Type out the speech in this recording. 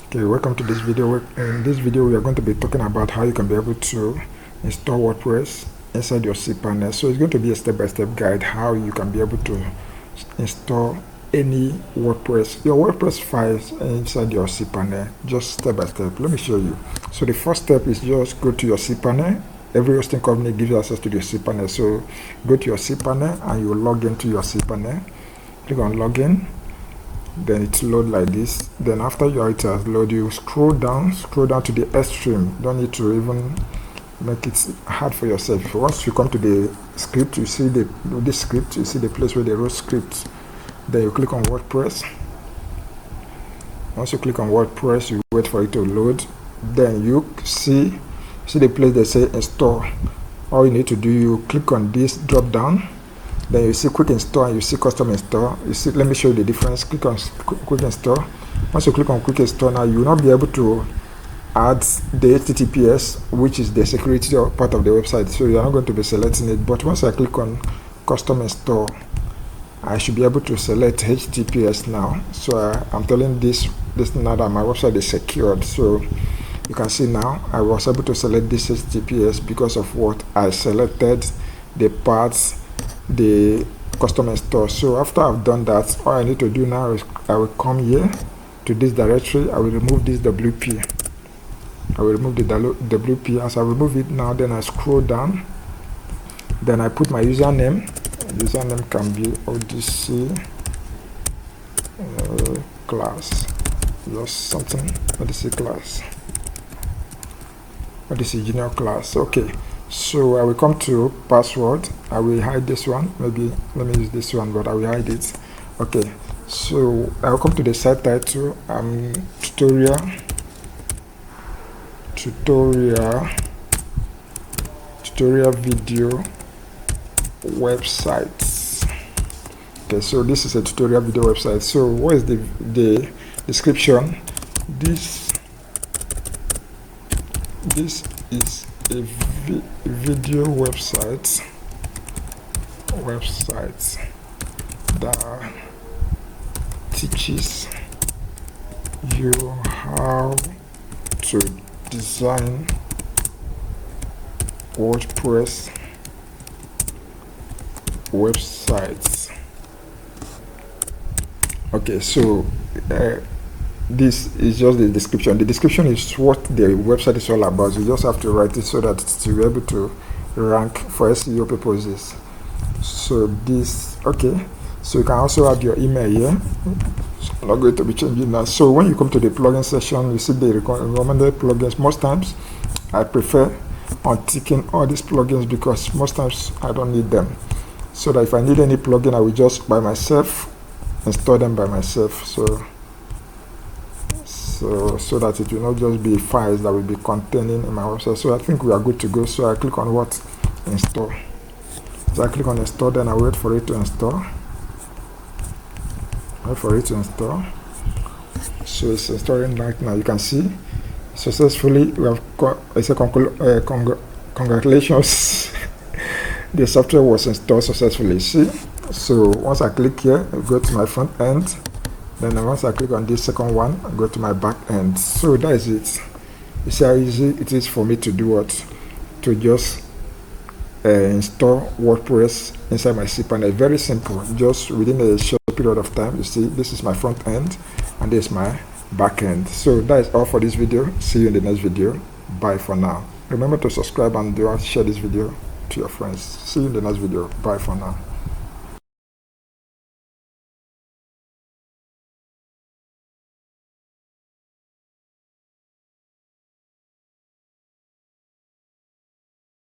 Okay, welcome to this video. In this video we are going to be talking about how you can be able to install WordPress inside your cPanel. So it's going to be a step-by-step guide how you can be able to install any WordPress, your WordPress files inside your cPanel, just step by step. Let me show you. So the first step is just go to your cPanel. Every hosting company gives you access to your cPanel. So go to your cPanel and you log into your cPanel. Click on login. Then it's load like this. Then after it has loaded, you scroll down to the extreme. Don't need to even make it hard for yourself. Once you come to the script, you see this script, you see the place where they wrote script. Then you click on WordPress. Once you click on WordPress, you wait for it to load. Then you see the place that say install. All you need to do, you click on this drop down. Then you see quick install and you see custom install. You see, let me show you the difference. Click on quick install. Once you click on quick install, now you will not be able to add the HTTPS, which is the security part of the website. So you are not going to be selecting it. But once I click on custom install, I should be able to select HTTPS now. So I'm telling this now that my website is secured. So you can see now I was able to select this HTTPS because of what I selected the parts, the custom install. So after I've done that, all I need to do now is I will come here to this directory. I will remove this WP. I will remove the WP. As I remove it now, then I scroll down. Then I put my username. Username can be ODC class. Just something. ODC class. ODC junior class. Okay. So I will come to password. I will hide this one. Maybe let me use this one, but I will hide it. Okay. So I will come to the site title. Tutorial video websites. Okay, so this is a tutorial video website. So what is the description? This is a video website that teaches you how to design WordPress websites. Okay, so this is just the description. The description is what the website is all about. You just have to write it so that to be able to rank for SEO purposes. So this, okay, so you can also add your email here. So I'm not going to be changing that. So when you come to the plugin section, you see the recommended plugins. Most times I prefer unticking all these plugins because most times I don't need them. So that if I need any plugin, I will just by myself install them by myself. So that it will not just be files that will be containing in my website. So I think we are good to go. So I click on what? Install. So I click on install, then I wait for it to install. So it's installing right now. You can see successfully we have got, it's a congratulations. The software was installed successfully. See? So once I click here, I go to my front end. Then once I click on this second one, I go to my back end. So that is it. You see how easy it is for me to do what? To just install WordPress inside my cPanel. Very simple. Just within a short period of time. You see, this is my front end and this is my back end. So that is all for this video. See you in the next video. Bye for now. Remember to subscribe and share this video to your friends. See you in the next video. Bye for now.